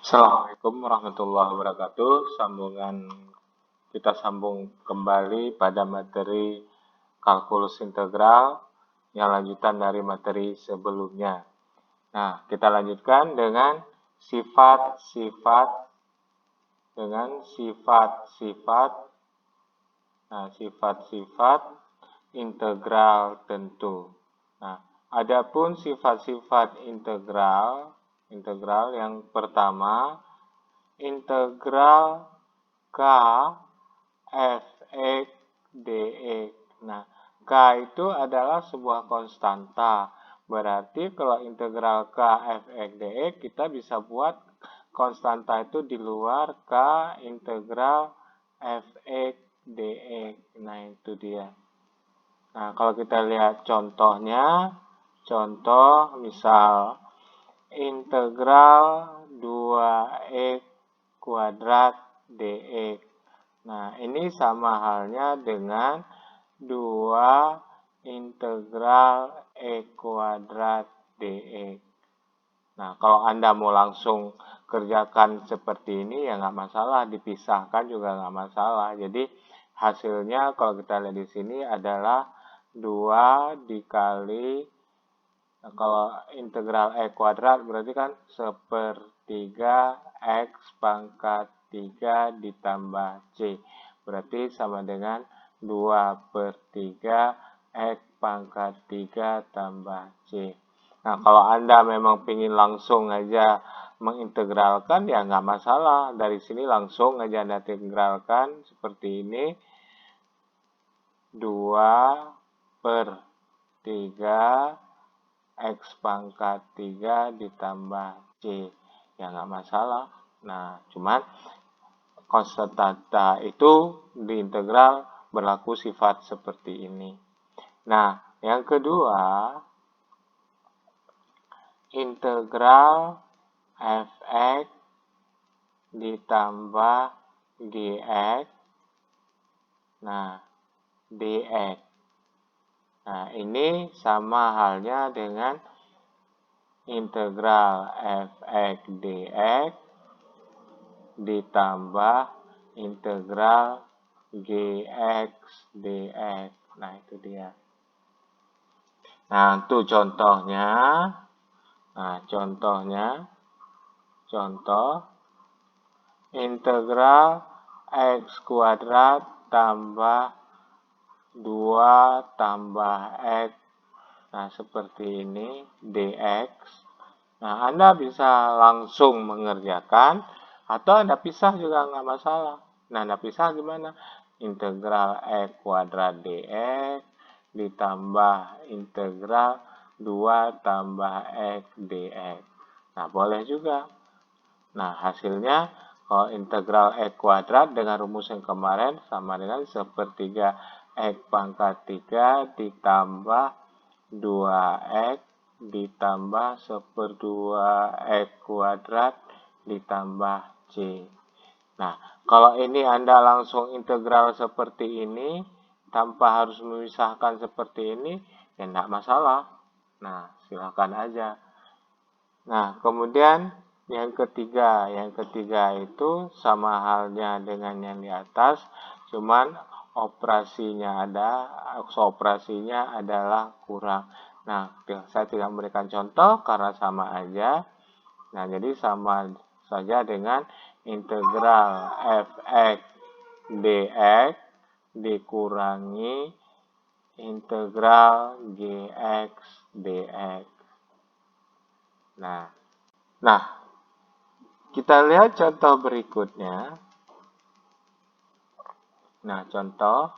Assalamualaikum warahmatullahi wabarakatuh. Kita sambung kembali pada materi kalkulus integral yang lanjutan dari materi sebelumnya. Nah, kita lanjutkan dengan sifat-sifat sifat-sifat integral tentu. Nah, adapun sifat-sifat integral yang pertama, integral k f(x) dx. Nah, k itu adalah sebuah konstanta. Berarti kalau integral k f(x) dx, kita bisa buat konstanta itu di luar k integral f(x) dx. Nah, itu dia. Nah, kalau kita lihat contohnya, contoh misal integral 2x kuadrat dx. Nah, ini sama halnya dengan 2 integral x kuadrat dx. Nah, kalau Anda mau langsung kerjakan seperti ini, ya nggak masalah. Dipisahkan juga nggak masalah. Jadi, hasilnya kalau kita lihat di sini adalah 2 dikali, kalau integral x kuadrat berarti kan 1/3 x pangkat 3 ditambah c. Berarti sama dengan 2/3 x pangkat 3 tambah c. Nah, kalau Anda memang ingin langsung aja mengintegralkan, ya nggak masalah. Dari sini langsung aja Anda integralkan seperti ini. 2/3 x pangkat 3 ditambah c. Ya nggak masalah. Nah, cuman konstanta itu di integral berlaku sifat seperti ini. Nah, yang kedua, integral f(x) ditambah gx. Nah, dx. Nah, ini sama halnya dengan integral f(x) dx ditambah integral gx dx. Nah, itu dia. Nah, itu contohnya. Nah, contoh integral x kuadrat tambah 2 tambah x. Nah, seperti ini dx. Nah, Anda bisa langsung mengerjakan atau Anda pisah juga nggak masalah. Nah, Anda pisah gimana? Integral x kuadrat dx ditambah integral 2 tambah x dx. Nah, boleh juga. Nah, hasilnya kalau integral x kuadrat dengan rumus yang kemarin sama dengan 1/3 x pangkat 3 ditambah 2x ditambah 1/2 x kuadrat ditambah c. Nah, kalau ini Anda langsung integral seperti ini, tanpa harus memisahkan seperti ini, ya enggak masalah. Nah, silakan aja. Nah, kemudian yang ketiga itu sama halnya dengan yang di atas, cuman operasinya adalah kurang. Nah, saya tidak memberikan contoh karena sama aja. Nah, jadi sama saja dengan integral f(x) dx dikurangi integral gx dx. Nah, kita lihat contoh berikutnya. Nah, contoh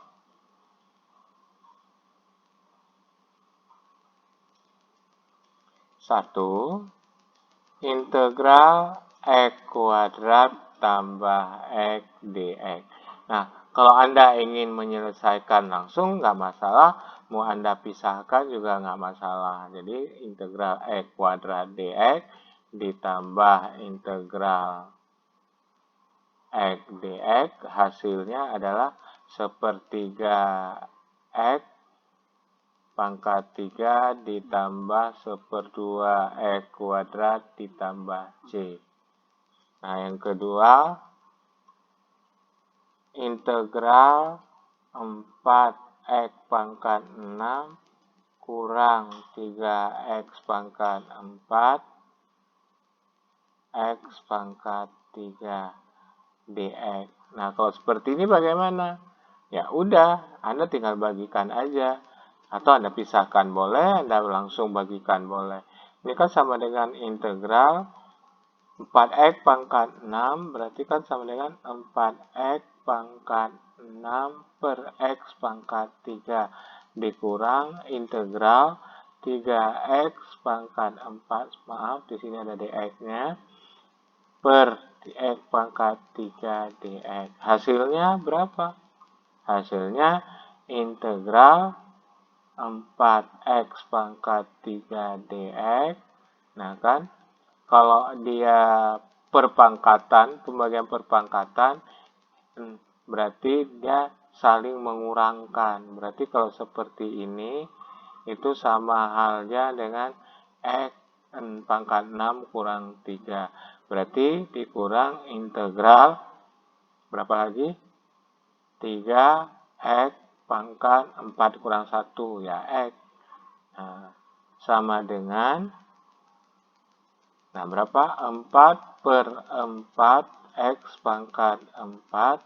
1, integral x kuadrat tambah x dx. Nah, kalau Anda ingin menyelesaikan langsung, nggak masalah. Mau Anda pisahkan juga nggak masalah. Jadi, integral x kuadrat dx ditambah integral x dx, hasilnya adalah 1/3 x pangkat 3 ditambah 1/2 x kuadrat ditambah c. Nah, yang kedua, integral 4x pangkat 6 kurang 3x pangkat 4 x pangkat 3 dx. Nah, kalau seperti ini bagaimana? Ya udah, Anda tinggal bagikan aja. Atau Anda pisahkan boleh, Anda langsung bagikan boleh. Ini kan sama dengan integral 4x pangkat 6, berarti kan sama dengan 4x pangkat 6 per x pangkat 3 dikurang integral 3x pangkat 4, maaf, di sini ada dx-nya, per x pangkat 3 dx. Hasilnya berapa? Hasilnya integral 4x pangkat 3 dx. Nah kan, kalau dia perpangkatan, pembagian perpangkatan, berarti dia saling mengurangkan. Berarti kalau seperti ini, itu sama halnya dengan x pangkat 6 kurang 3. Berarti dikurang integral, berapa lagi? 3x pangkat 4 kurang 1, ya x. Nah, sama dengan, nah berapa? 4 per 4 x pangkat 4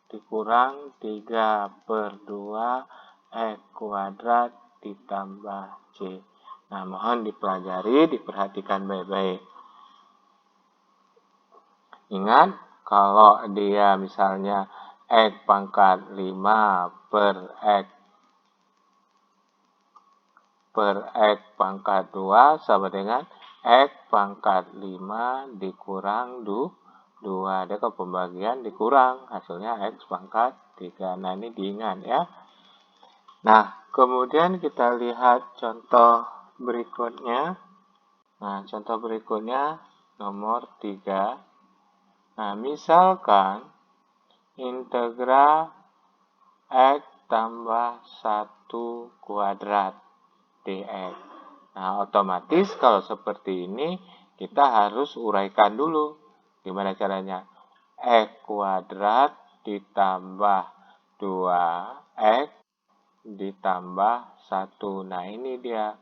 dikurang 3 per 2 x kuadrat ditambah c. Nah, mohon dipelajari, diperhatikan baik-baik. Ingat, kalau dia misalnya x pangkat 5 per x pangkat 2 sama dengan x pangkat 5 dikurang 2. Dia ke pembagian dikurang, hasilnya x pangkat 3. Nah, ini diingat ya. Nah, kemudian kita lihat contoh berikutnya. Nah, contoh berikutnya nomor 3. Nah, misalkan integral x tambah 1 kuadrat dx. Nah, otomatis kalau seperti ini kita harus uraikan dulu. Gimana caranya? X kuadrat ditambah 2x ditambah 1. Nah, ini dia.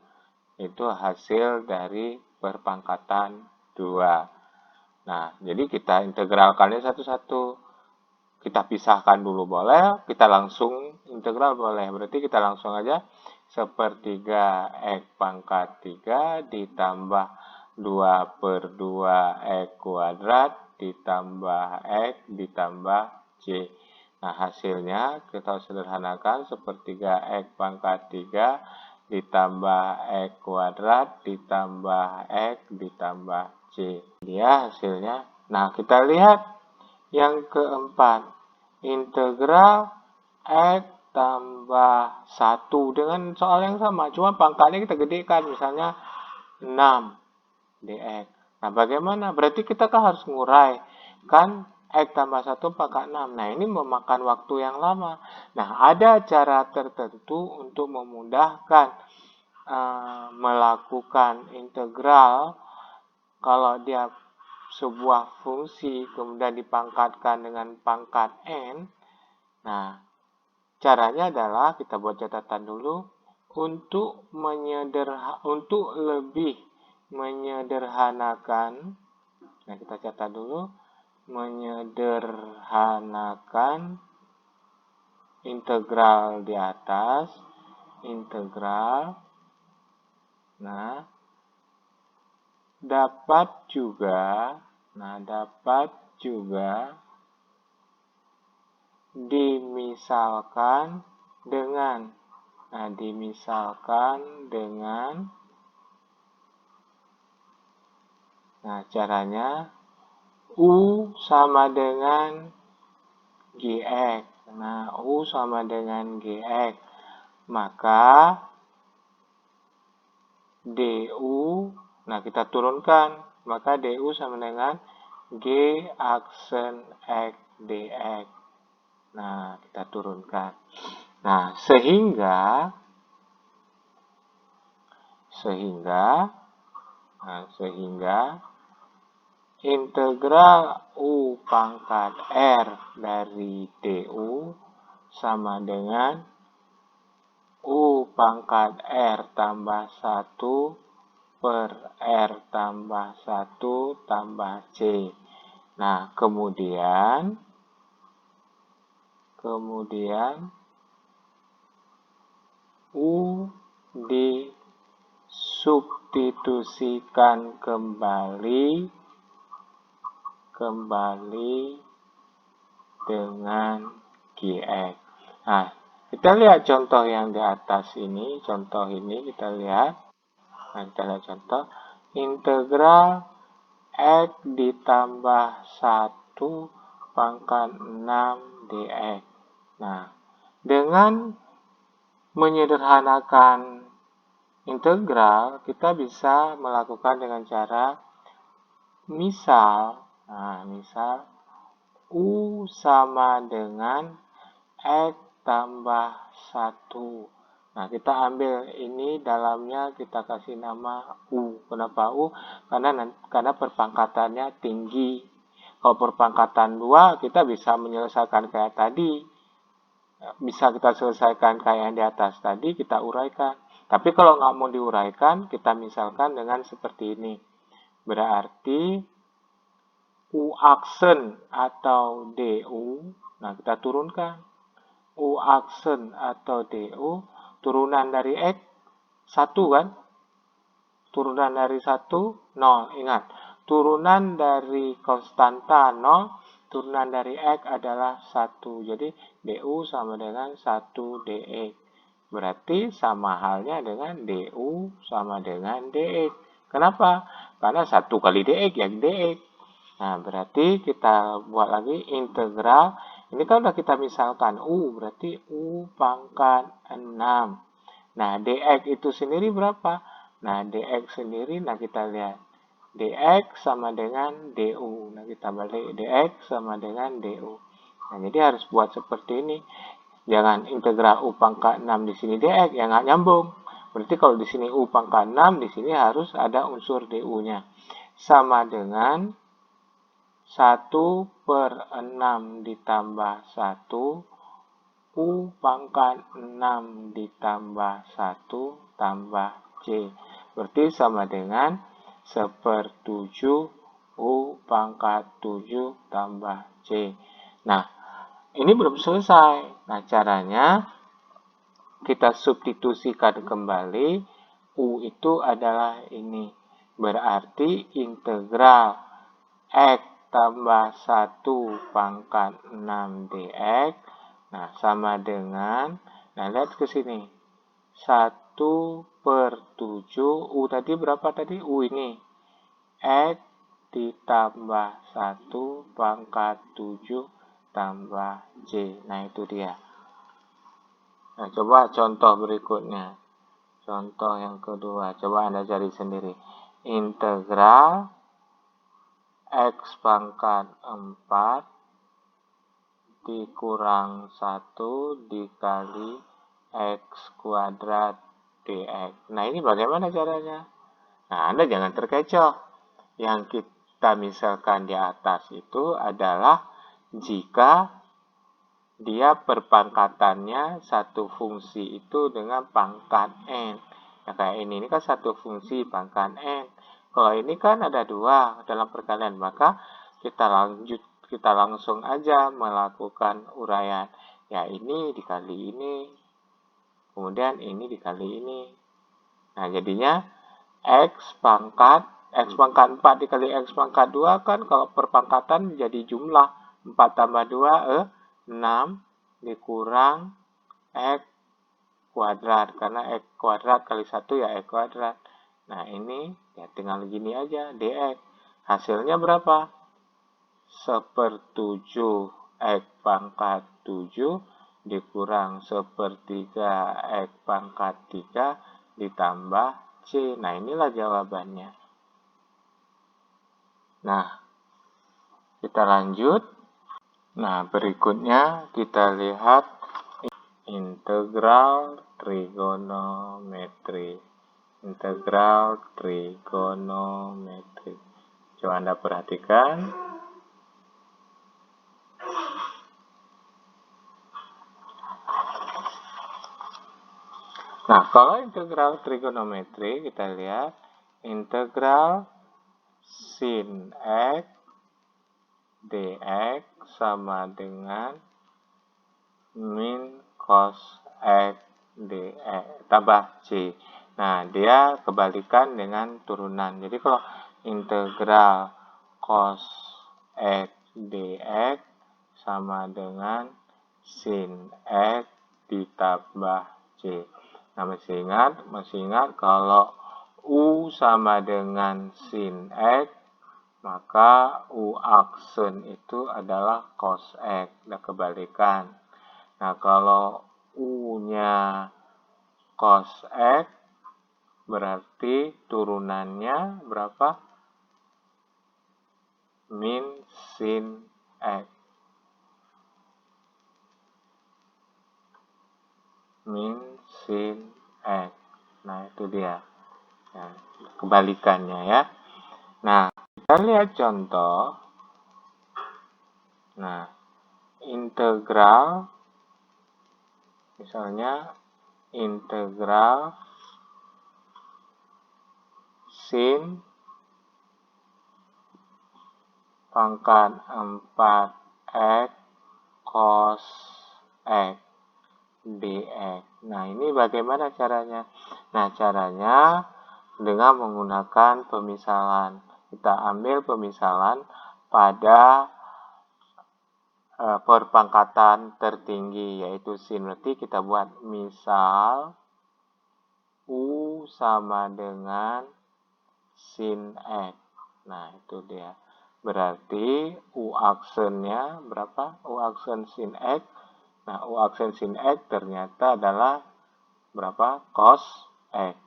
Itu hasil dari perpangkatan 2. Nah, jadi kita integralkannya satu-satu. Kita pisahkan dulu boleh, kita langsung integral boleh. Berarti kita langsung aja sepertiga x pangkat 3 ditambah 2 per 2 x kuadrat ditambah x ditambah c. Nah, hasilnya kita sederhanakan sepertiga x pangkat 3 ditambah x kuadrat ditambah x ditambah c. Dia hasilnya. Nah, kita lihat yang keempat. Integral x tambah 1 dengan soal yang sama. Cuma pangkatnya kita gedekan. Misalnya 6 dx. Nah, bagaimana? Berarti kita kan harus ngurai. Kan x tambah 1 pangkat 6. Nah, ini memakan waktu yang lama. Nah, ada cara tertentu untuk memudahkan melakukan integral kalau dia sebuah fungsi kemudian dipangkatkan dengan pangkat n. Nah, caranya adalah kita buat catatan dulu untuk lebih menyederhanakan. Nah, kita catat dulu menyederhanakan integral di atas, integral. Nah, dapat juga dimisalkan dengan, caranya U sama dengan Gx. Nah, U sama dengan Gx. Maka DU, nah kita turunkan. Maka DU sama dengan G aksen X dx. Nah, kita turunkan. Nah, sehingga integral U pangkat R dari DU sama dengan U pangkat R tambah 1 per R tambah 1 tambah C. Nah, kemudian U disubstitusikan kembali dengan Gx. Nah, kita lihat contoh yang di atas ini. Contoh ini kita lihat. Nah, kita lihat contoh. Integral X ditambah 1 pangkat 6 dx. Nah, dengan menyederhanakan integral, kita bisa melakukan dengan cara misal U sama dengan X tambah 1. Nah, kita ambil ini dalamnya kita kasih nama U. Kenapa U? Karena perpangkatannya tinggi. Kalau perpangkatan 2, kita bisa menyelesaikan kayak tadi. Bisa kita selesaikan kayak yang di atas tadi, kita uraikan. Tapi kalau nggak mau diuraikan, kita misalkan dengan seperti ini. Berarti U aksen atau DU, nah kita turunkan. U aksen atau DU, turunan dari X, 1 kan? Turunan dari 1, 0. Ingat, turunan dari konstanta 0, turunan dari X adalah 1. Jadi, DU sama dengan 1 dx. Berarti sama halnya dengan DU sama dengan dx. Kenapa? Karena 1 kali dx ya dx. Nah, berarti kita buat lagi integral. Ini kan udah kita misalkan U, berarti U pangkat 6. Nah, dx itu sendiri berapa? Nah, dx sendiri, nah kita lihat. dx sama dengan du. Nah, kita balik dx sama dengan du. Nah, jadi harus buat seperti ini. Jangan integral U pangkat 6 di sini dx, ya nggak nyambung. Berarti kalau di sini U pangkat 6, di sini harus ada unsur du-nya. Sama dengan 1 per 6 ditambah 1, U pangkat 6 ditambah 1 tambah C. Berarti sama dengan 1/7 U pangkat 7 tambah C. Nah, ini belum selesai. Nah, caranya kita substitusikan kembali. U itu adalah ini. Berarti integral X tambah 1 pangkat 6 dx. Nah, sama dengan, nah lihat ke sini. 1/7, U tadi berapa tadi? U ini. X ditambah 1 pangkat 7 tambah C. Nah, itu dia. Nah, coba contoh berikutnya. Contoh yang kedua. Coba Anda cari sendiri. Integral X pangkat 4 dikurang 1 dikali X kuadrat dx. Nah, ini bagaimana caranya? Nah, Anda jangan terkecoh. Yang kita misalkan di atas itu adalah jika dia perpangkatannya satu fungsi itu dengan pangkat n. Nah, kayak ini kan satu fungsi pangkat n. Kalau ini kan ada 2 dalam perkalian, maka kita langsung aja melakukan uraian. Ya, ini dikali ini, kemudian ini dikali ini. Nah, jadinya X pangkat 4 dikali X pangkat 2 kan kalau perpangkatan jadi jumlah 4 tambah 2, 6 dikurang X kuadrat. Karena X kuadrat kali 1 ya X kuadrat. Nah, ini ya tinggal gini aja, dx. Hasilnya berapa? 1/7 X pangkat 7 dikurang 1/3 X pangkat 3 ditambah C. Nah, inilah jawabannya. Nah, kita lanjut. Nah, berikutnya kita lihat integral trigonometri. Coba Anda perhatikan. Nah, kalau integral trigonometri, kita lihat integral sin X dx sama dengan min cos X dx tambah C. Nah, dia kebalikan dengan turunan. Jadi kalau integral cos X dx sama dengan sin X ditambah C. Nah, masih ingat kalau U sama dengan sin X, maka U aksen itu adalah cos X. Nah, kebalikan. Nah, kalau U-nya cos X, berarti turunannya berapa? Min sin X. Min sin X. Nah, itu dia. Nah, kebalikannya ya. Nah, kita lihat contoh. Nah, integral, misalnya integral sin pangkat 4x cos X dx. Nah, ini bagaimana caranya? Nah, caranya dengan menggunakan pemisalan. Kita ambil pemisalan pada perpangkatan tertinggi, yaitu sin. Berarti kita buat misal U sama dengan sin X. Nah, itu dia. Berarti U aksennya berapa? U aksen sin X. Nah, U aksen sin X ternyata adalah berapa? Cos X.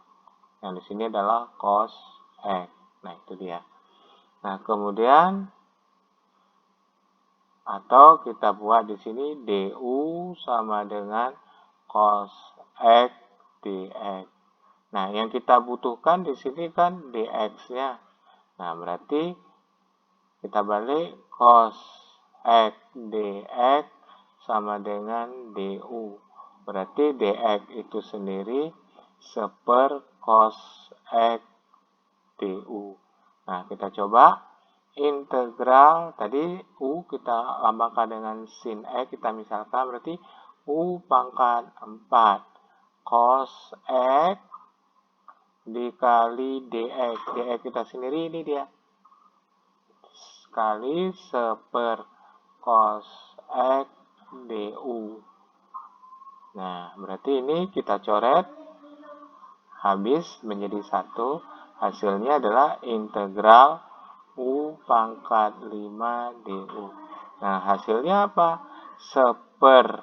Yang di sini adalah cos X. Nah, itu dia. Nah, kemudian atau kita buat di sini DU sama dengan cos X dx. Nah, yang kita butuhkan di sini kan dx-nya. Nah, berarti kita balik cos X dx sama dengan DU. Berarti dx itu sendiri seper cos X DU. Nah, kita coba integral. Tadi U kita lambangkan dengan sin X. Kita misalkan berarti U pangkat 4 cos X dikali dx. Dx kita sendiri ini dia. Kali seper cos X du. Nah, berarti ini kita coret habis menjadi satu. Hasilnya adalah integral U pangkat 5 du. Nah, hasilnya apa? Seper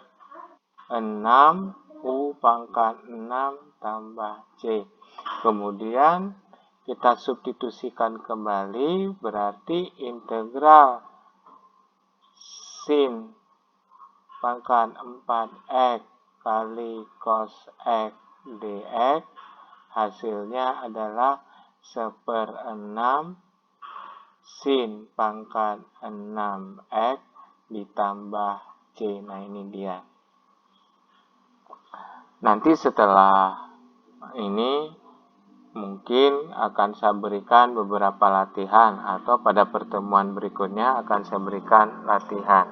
6 U pangkat 6 tambah C. Kemudian kita substitusikan kembali, berarti integral sin pangkat 4x kali cos X dx hasilnya adalah seper 6 sin pangkat 6x ditambah C. Nah, ini dia. Nanti setelah ini mungkin akan saya berikan beberapa latihan, atau pada pertemuan berikutnya akan saya berikan latihan.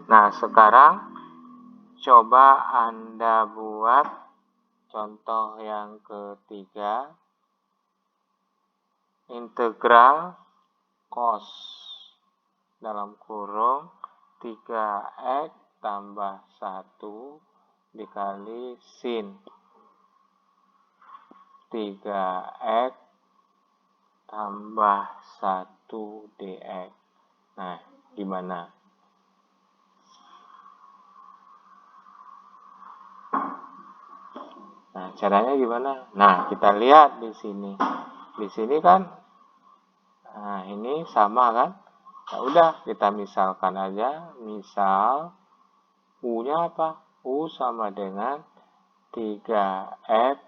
Nah, sekarang coba Anda buat contoh yang ketiga. Integral cos dalam kurung 3x tambah 1 dikali sin 3x tambah 1 dx. Nah, gimana? Nah, caranya gimana? Nah, kita lihat di sini. Di sini kan, nah ini sama kan? Nah, udah, kita misalkan aja. Misal, U-nya apa? U sama dengan 3x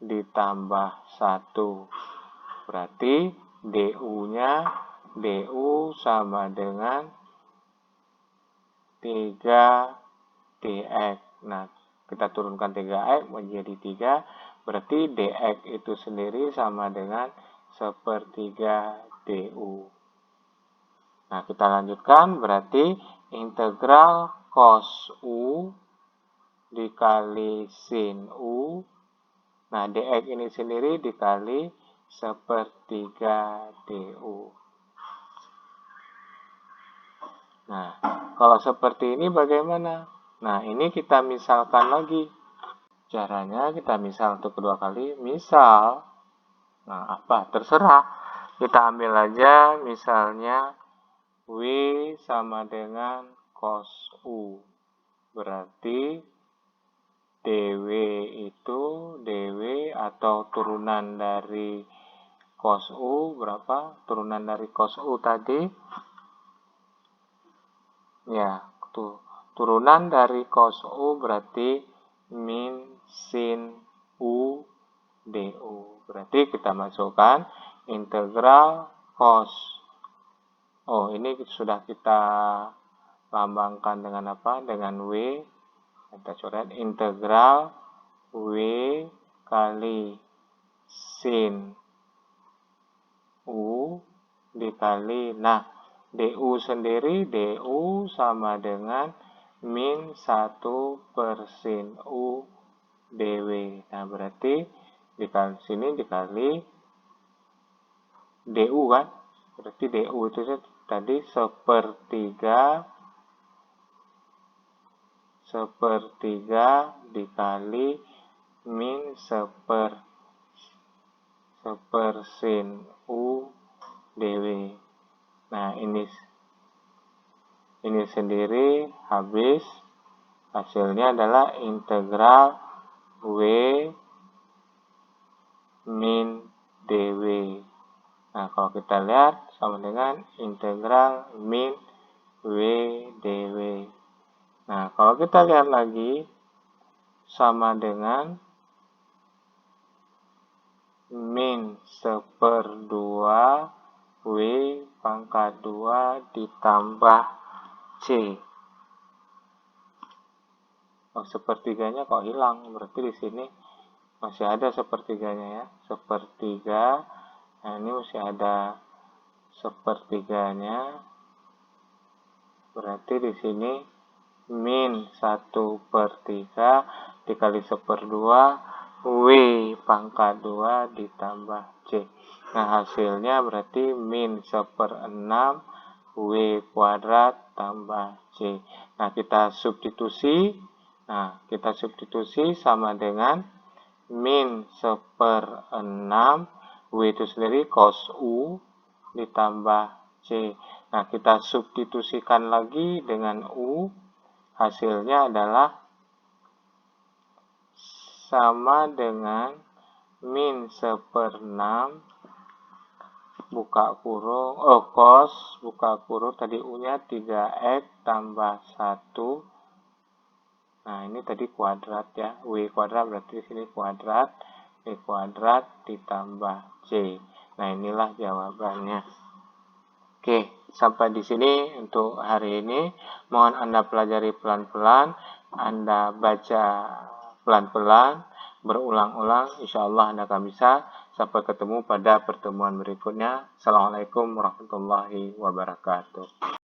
ditambah 1. Berarti DU sama dengan 3dx. Nah, kita turunkan 3x menjadi 3, berarti dx itu sendiri sama dengan 1/3 du. Nah, kita lanjutkan, berarti integral cos U dikali sin U. Nah, dx ini sendiri dikali 1/3 du. Nah, kalau seperti ini bagaimana? Nah, ini kita misalkan lagi. Caranya kita misal untuk kedua kali. Misal, nah apa? Terserah. Kita ambil aja misalnya W sama dengan cos U. Berarti DW itu DW atau turunan dari cos U berapa? Turunan dari cos U tadi. Ya, turunan dari cos U berarti min sin U du. Berarti kita masukkan integral cos. Oh, ini sudah kita lambangkan dengan apa? Dengan W. Kita coret integral W kali sin U dikali. Nah, du sendiri, du sama dengan min 1/sin U dw. Nah, berarti dikali sini dikali du kan. Berarti du itu tadi 1/3 dikali min 1/sin U dw. Nah, ini sendiri habis. Hasilnya adalah integral W min dw. Nah, kalau kita lihat sama dengan integral min W dw. Nah, kalau kita lihat lagi sama dengan min 1/2 W pangkat 2 ditambah C. Oh, 1/3-nya kok hilang? Berarti di sini masih ada 1/3-nya ya. 1/3. Nah, ini masih ada 1/3-nya. Berarti di sini min 1/3 dikali 1/2 W pangkat 2 ditambah C. Nah, hasilnya berarti min 1/6 W kuadrat tambah C. Nah, kita substitusi. Nah, kita substitusi sama dengan min 1/6 W itu sendiri cos U ditambah C. Nah, kita substitusikan lagi dengan U. Hasilnya adalah sama dengan min 1/6 buka kurung, cos buka kurung, tadi U-nya 3x tambah 1. Nah, ini tadi kuadrat ya. W kuadrat berarti di sini kuadrat. W kuadrat ditambah C. Nah, inilah jawabannya. Oke, sampai di sini untuk hari ini. Mohon Anda pelajari pelan-pelan. Anda baca pelan-pelan. Berulang-ulang. Insya Allah Anda akan bisa. Sampai ketemu pada pertemuan berikutnya. Assalamualaikum warahmatullahi wabarakatuh.